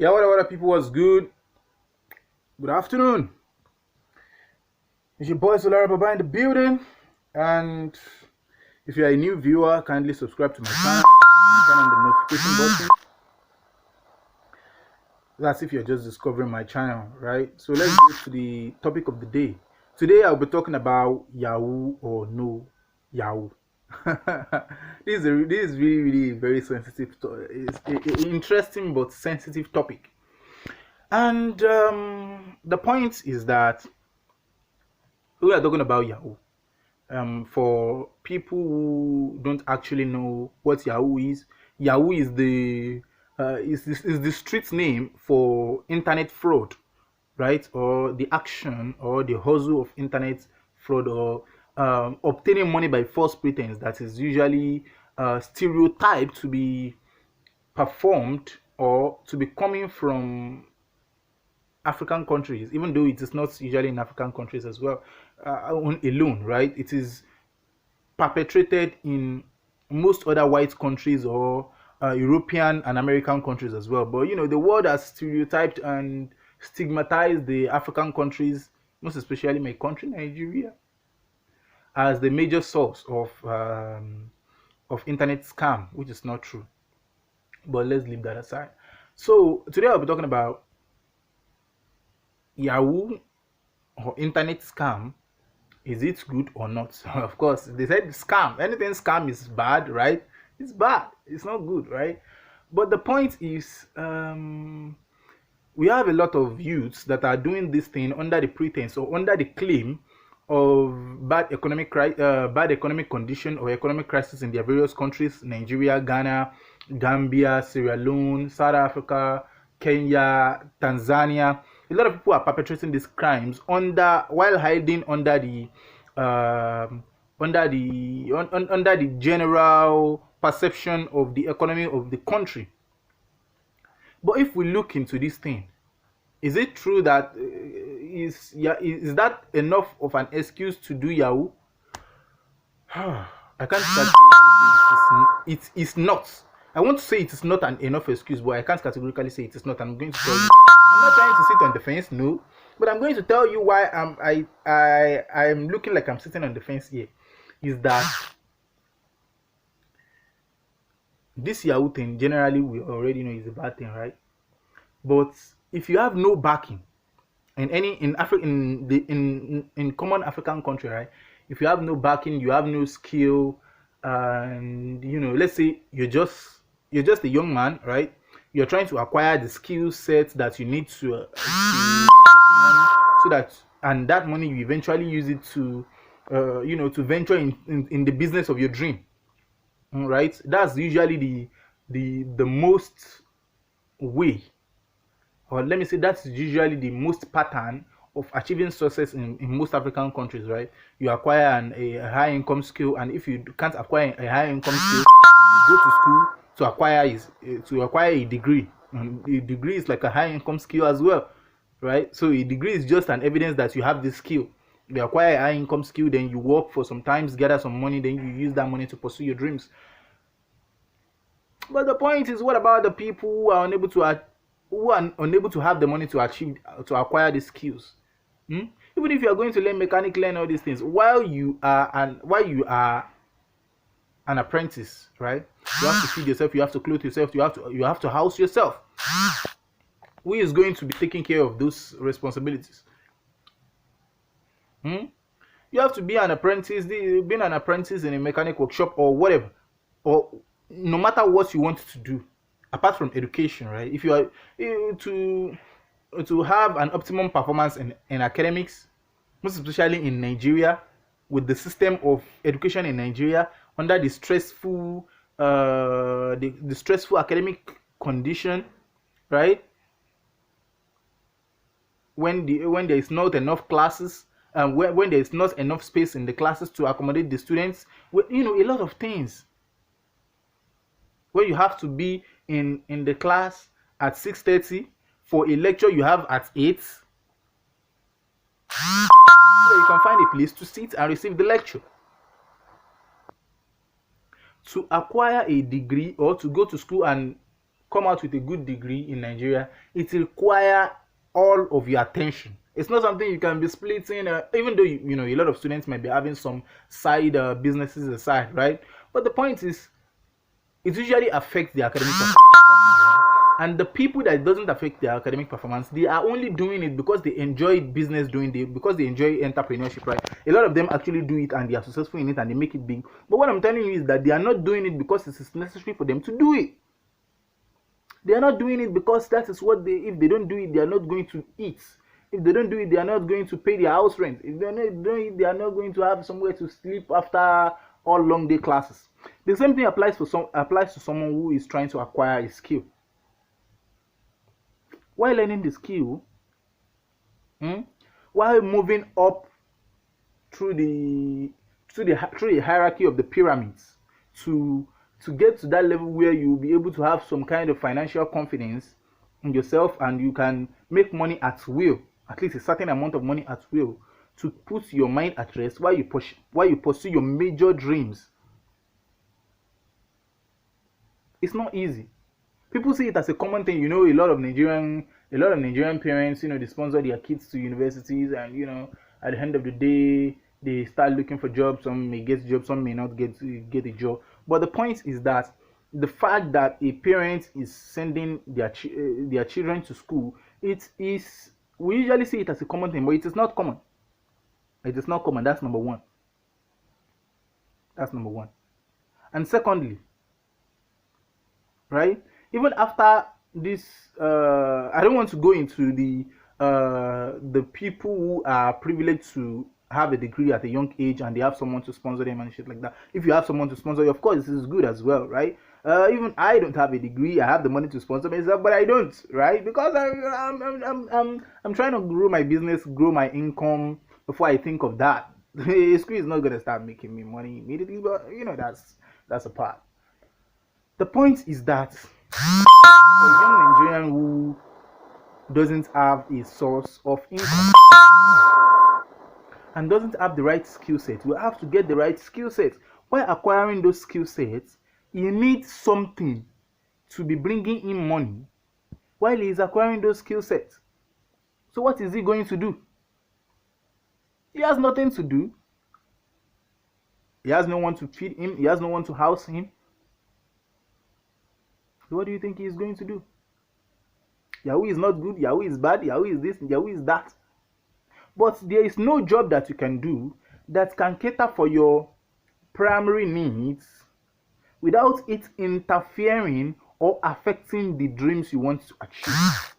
Yeah, what up, people? What's good? Good afternoon. It's your boy Solara Baba in the building. And if you're a new viewer, kindly subscribe to my channel and turn on the notification button. That's if you're just discovering my channel, right? So let's go to the topic of the day. Today I'll be talking about Yahoo or no Yahoo. This is really very sensitive. It's an interesting but sensitive topic. And the point is that we are talking about Yahoo. For people who don't actually know what Yahoo is the street name for internet fraud, right? Or the action or the hustle of internet fraud, or obtaining money by false pretense that is usually stereotyped to be performed or to be coming from African countries, even though it is not usually in African countries as well, alone, right? It is perpetrated in most other white countries or European and American countries as well. But the world has stereotyped and stigmatized the African countries, most especially my country, Nigeria, as the major source of internet scam, which is not true. But let's leave that aside. So today I'll be talking about Yahoo or internet scam. Is it good or not? Of course, they said scam. Anything scam is bad, right? It's bad. It's not good, right? But the point is, we have a lot of youths that are doing this thing under the pretense or under the claim of bad economic condition or economic crisis in their various countries: Nigeria, Ghana, Gambia, Sierra Leone, South Africa, Kenya, Tanzania. A lot of people are perpetrating these crimes while hiding under the general perception of the economy of the country. But if we look into this thing, is it true that is that enough of an excuse to do Yahoo? I can't categorically say it is not. I want to say it is not an enough excuse, but I can't categorically say it is not. I'm going to tell you. I'm not trying to sit on the fence, no, but I'm going to tell you why I'm looking like I'm sitting on the fence here. Is that this Yahoo thing generally we already know is a bad thing, right? But if you have no backing in common African country, right? If you have no backing, you have no skill, and let's say you're just a young man, right? You're trying to acquire the skill set that you need to so that, and that money you eventually use it to to venture in the business of your dream, right? That's usually the most way, or let me say that's usually the most pattern of achieving success in most African countries, right? You acquire a high income skill, and if you can't acquire a high income skill, you go to school to acquire a degree. And a degree is like a high income skill as well, right? So a degree is just an evidence that you have this skill. You acquire a high income skill, then you work for some times, gather some money, then you use that money to pursue your dreams. But the point is, what about the people who are unable to have the money to acquire these skills? Even if you are going to learn all these things while you are an apprentice, right? You have to feed yourself, you have to clothe yourself, you have to house yourself. Who is going to be taking care of those responsibilities? You have to be an apprentice, being an apprentice in a mechanic workshop or whatever, or no matter what you want to do, apart from education, right? If you are to have an optimum performance in academics, most especially in Nigeria, with the system of education in Nigeria under the stressful the stressful academic condition, right? When there is not enough classes, when there is not enough space in the classes to accommodate the students, a lot of things, where you have to be in the class at 6:30 for a lecture you have at 8, so you can find a place to sit and receive the lecture. To acquire a degree or to go to school and come out with a good degree in Nigeria, it requires all of your attention. It's not something you can be splitting, even though you know a lot of students might be having some side businesses aside, right? But the point is, it usually affects the academic performance. And the people that it doesn't affect their academic performance, they are only doing it because they enjoy business doing it, because they enjoy entrepreneurship, right? A lot of them actually do it and they are successful in it and they make it big. But what I'm telling you is that they are not doing it because it is necessary for them to do it. They are not doing it because that is what they, if they don't do it, they are not going to eat. If they don't do it, they are not going to pay their house rent. If they don't do it, they are not going to have somewhere to sleep after all long day classes. The same thing applies to someone who is trying to acquire a skill. While learning the skill, while moving up through the hierarchy of the pyramids to get to that level where you'll be able to have some kind of financial confidence in yourself and you can make money at will, at least a certain amount of money at will, to put your mind at rest while you pursue your major dreams. It's not easy. People see it as a common thing. You know, a lot of Nigerian parents, you know, they sponsor their kids to universities, and you know, at the end of the day, they start looking for jobs. Some may get jobs, some may not get a job. But the point is that the fact that a parent is sending their children to school, it is, we usually see it as a common thing, but it is not common. It is not common. That's number one. And secondly, right? Even after this, I don't want to go into the people who are privileged to have a degree at a young age and they have someone to sponsor them and shit like that. If you have someone to sponsor you, of course, this is good as well, right? Even I don't have a degree. I have the money to sponsor myself, but I don't, right? Because I'm trying to grow my business, grow my income before I think of that. School is not gonna start making me money immediately, but you know, that's a part. The point is that for a young Nigerian who doesn't have a source of income and doesn't have the right skill set, we have to get the right skill set. While acquiring those skill sets, he needs something to be bringing in money while he is acquiring those skill sets. So what is he going to do? He has nothing to do. He has no one to feed him. He has no one to house him. So what do you think he is going to do? Yahoo is not good. Yahoo is bad. Yahoo is this. Yahoo is that. But there is no job that you can do that can cater for your primary needs without it interfering or affecting the dreams you want to achieve.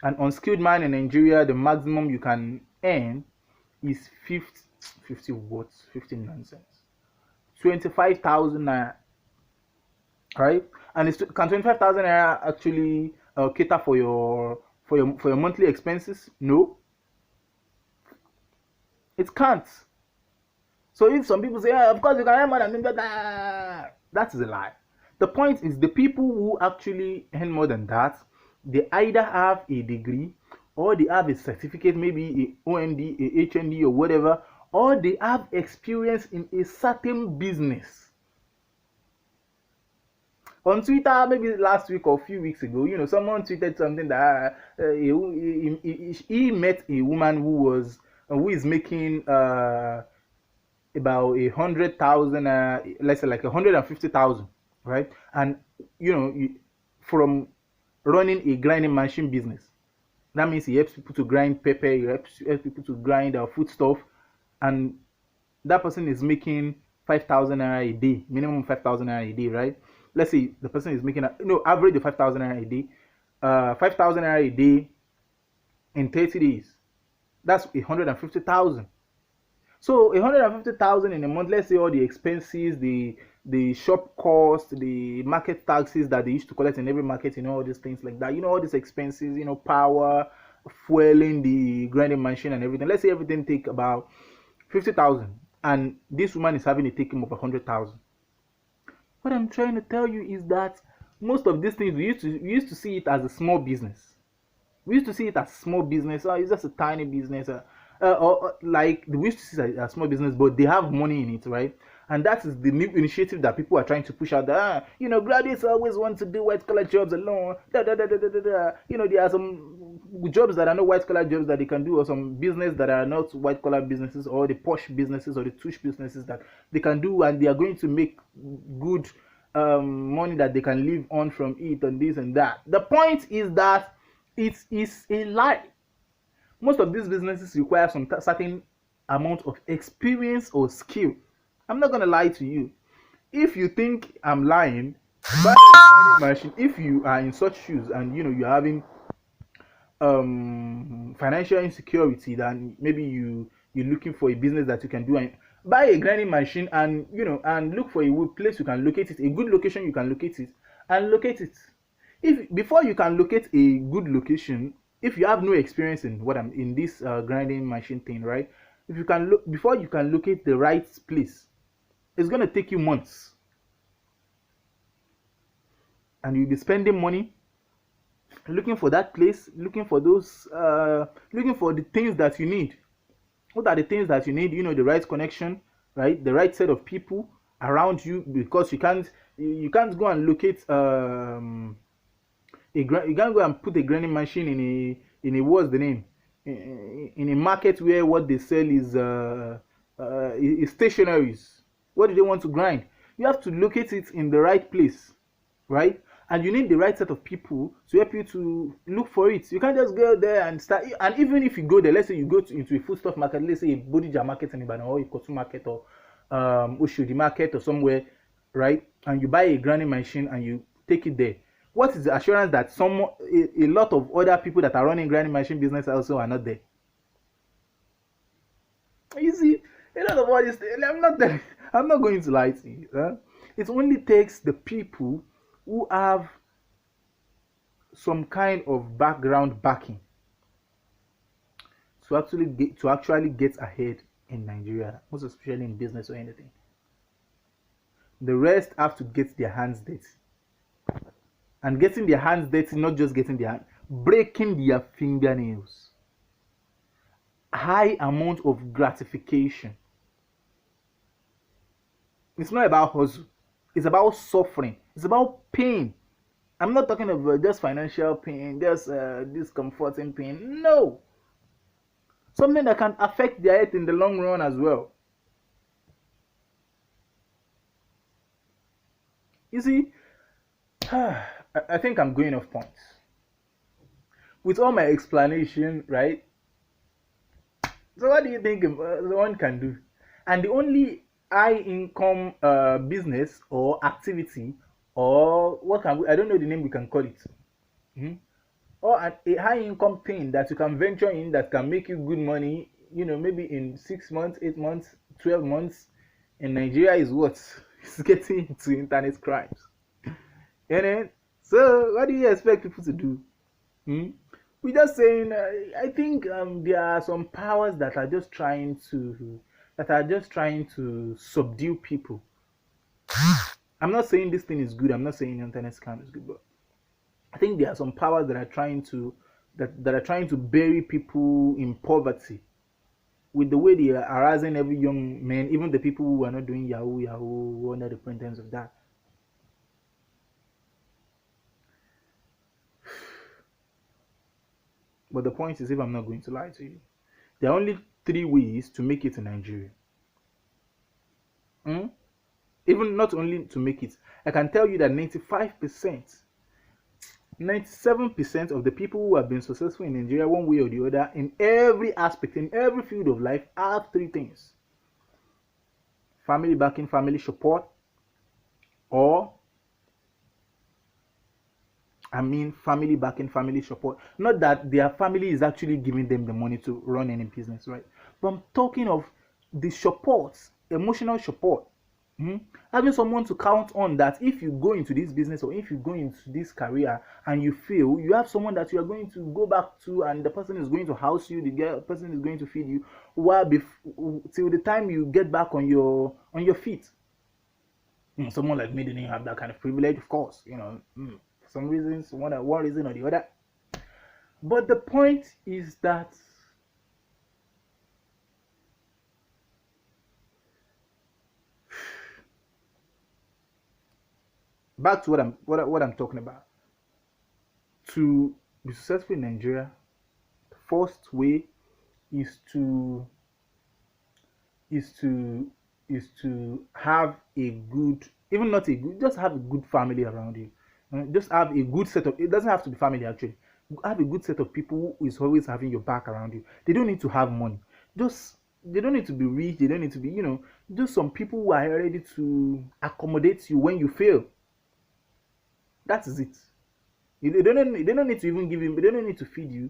An unskilled man in Nigeria, the maximum you can earn is 50 watts, 15 nonsense, 25,000 naira, right? And can 25,000 naira actually cater for your monthly expenses? No, it can't. So if some people say, of course you can earn more than that, that is a lie. The point is, the people who actually earn more than that, they either have a degree or they have a certificate, maybe a OND, a HND or whatever, or they have experience in a certain business. On Twitter, maybe last week or a few weeks ago, you know, someone tweeted something that he met a woman who is making about 100,000, let's say like 150,000, right? And you know, from running a grinding machine business. That means he helps people to grind pepper, he helps people to grind food stuff, and that person is making 5,000 naira a day, minimum 5,000 naira a day, right? Let's say the person is making average of 5,000 naira a day, 5,000 naira a day in 30 days. That's 150,000. So 150,000 in a month. Let's say all the expenses, the shop cost, the market taxes that they used to collect in every market, you know, all these things like that. You know, all these expenses, you know, power, fueling, the grinding machine and everything. Let's say everything take about 50,000, and this woman is having a take home of 100,000. What I'm trying to tell you is that most of these things we used to see it as a small business. We used to see it as small business. It's just a tiny business. Or like we used to see it as a small business, but they have money in it, right? And that is the new initiative that people are trying to push out. That graduates always want to do white collar jobs alone. There are some jobs that are not white collar jobs that they can do, or some business that are not white collar businesses, or the posh businesses or the tush businesses that they can do, and they are going to make good money that they can live on from it, and this and that. The point is that it is a lie. Most of these businesses require some certain amount of experience or skill. I'm not gonna lie to you. If you think I'm lying, buy a machine. If you are in such shoes and you're having financial insecurity, then maybe you're looking for a business that you can do, and buy a grinding machine, and and look for a place you can locate it, a good location you can locate it, and locate it. If before you can locate a good location, if you have no experience in what I'm in this grinding machine thing, right? If you can look before you can locate the right place, it's gonna take you months, and you'll be spending money looking for that place, looking for looking for the things that you need. What are the things that you need? The right connection, right? The right set of people around you, because you can't go and locate you can't go and put a grinding machine in a what's the name, in a market where what they sell is stationaries. What do they want to grind? You have to locate it in the right place, right? And you need the right set of people to help you to look for it. You can't just go there and start. And even if you go there, let's say you go into a foodstuff market, let's say a Bodija market in Ibadan, or a Kotu market, or Oshodi market, or somewhere, right? And you buy a grinding machine and you take it there. What is the assurance that a lot of other people that are running grinding machine business also are not there? You see, a lot of all this. I'm not going to lie to you. Huh? It only takes the people who have some kind of background backing to actually get ahead in Nigeria, most especially in business or anything. The rest have to get their hands dirty. And getting their hands dirty, not just getting their hands, breaking their fingernails. High amount of gratification. It's not about hustle. It's about suffering. It's about pain. I'm not talking about just financial pain, just discomforting pain. No. Something that can affect their health in the long run as well. You see, I think I'm going off point. With all my explanation, right? So what do you think one can do? And the only high income business or activity, or I don't know the name we can call it, or a high income thing that you can venture in that can make you good money, maybe in 6 months, 8 months, 12 months in Nigeria is what? It's getting into internet crimes. So what do you expect people to do? We're just saying, I think there are some powers that are just trying to subdue people. I'm not saying this thing is good. I'm not saying internet scam is good, but I think there are some powers that are trying to bury people in poverty with the way they are harassing every young man, even the people who are not doing Yahoo under the pretense of that. But the point is, if I'm not going to lie to you, there are only 3 ways to make it in Nigeria. Even not only to make it, I can tell you that 95%, 97% of the people who have been successful in Nigeria, one way or the other, in every aspect, in every field of life, have 3 things: family backing, family support, or family backing, family support. Not that their family is actually giving them the money to run any business, right? But I'm talking of the support, emotional support. Having someone to count on, that if you go into this business or if you go into this career and you fail, you have someone that you are going to go back to, and the person is going to house you, the person is going to feed you till the time you get back on your feet. Someone like me didn't have that kind of privilege, of course, for some reasons, one reason or the other. But the point is that back to what I'm talking about. To be successful in Nigeria, the first way is to is to have a good, even not a good, just have a good family around you. Just have a good set of, it doesn't have to be family actually. Have a good set of people who is always having your back around you. They don't need to have money. Just they don't need to be rich. They don't need to be, just some people who are ready to accommodate you when you fail. That is it. They don't need to even give you, they don't need to feed you,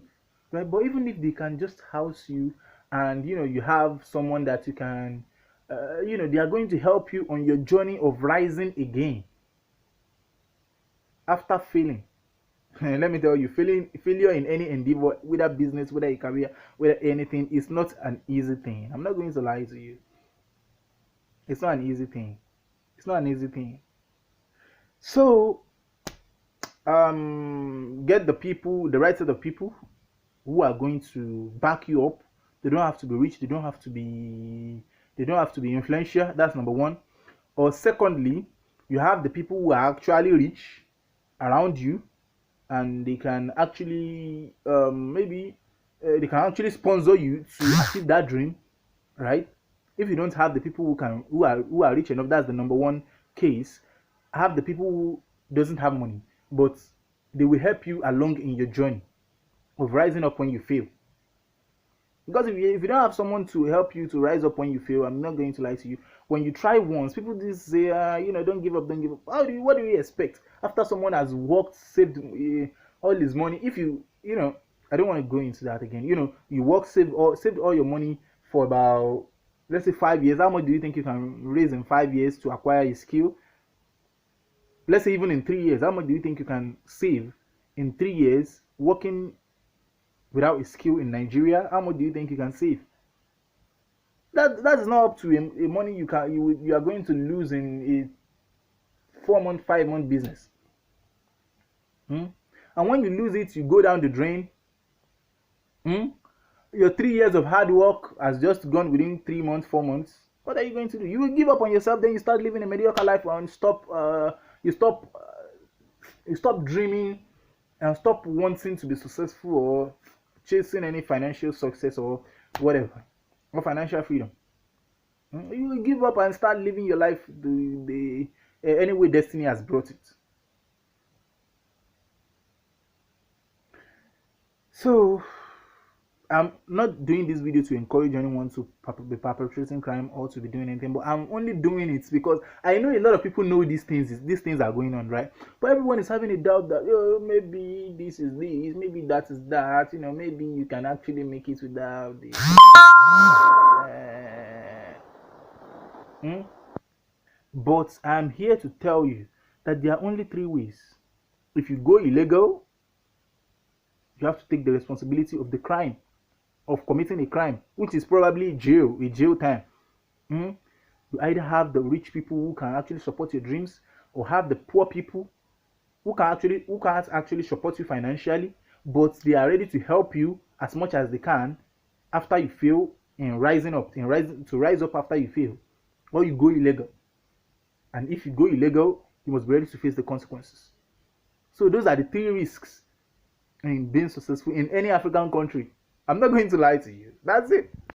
right? But even if they can just house you, and you have someone that you can, they are going to help you on your journey of rising again after failing. Let me tell you, failure in any endeavor, whether business, whether a career, whether anything, is not an easy thing. I'm not going to lie to you. It's not an easy thing. It's not an easy thing. So, get the right set of people who are going to back you up. They don't have to be rich. They don't have to be influential. That's number one. Or secondly, you have the people who are actually rich around you, and they can actually maybe they can actually sponsor you to achieve that dream, right? If you don't have the people who are rich enough, that's the number one case. Have the people who doesn't have money, but they will help you along in your journey of rising up when you fail. Because if you don't have someone to help you to rise up when you fail, I'm not going to lie to you. When you try once, people just say, don't give up, don't give up. What do you expect after someone has worked, saved all his money? If I don't want to go into that again. You work, saved all your money for about, let's say, 5 years. How much do you think you can raise in 5 years to acquire a skill? Let's say even in 3 years, how much do you think you can save in 3 years working without a skill in Nigeria? How much do you think you can save? That is not up to a money you are going to lose in a 4-month, 5-month business. And when you lose it, you go down the drain. Your 3 years of hard work has just gone within 3 months, 4 months. What are you going to do? You will give up on yourself. Then you start living a mediocre life, and you stop dreaming and stop wanting to be successful or chasing any financial success or whatever, or financial freedom. You will give up and start living your life the any way destiny has brought it. So I'm not doing this video to encourage anyone to be perpetrating crime or to be doing anything, but I'm only doing it because I know a lot of people know these things are going on, right? But everyone is having a doubt that maybe this is this, maybe that is that, maybe you can actually make it without this. But I'm here to tell you that there are only 3 ways. If you go illegal, you have to take the responsibility of the crime, of committing a crime, which is probably a jail time. You either have the rich people who can actually support your dreams, or have the poor people who can't actually support you financially, but they are ready to help you as much as they can after you fail in rising up, to rise up after you fail. Or you go illegal. And if you go illegal, you must be ready to face the consequences. So those are the 3 risks in being successful in any African country. I'm not going to lie to you. That's it.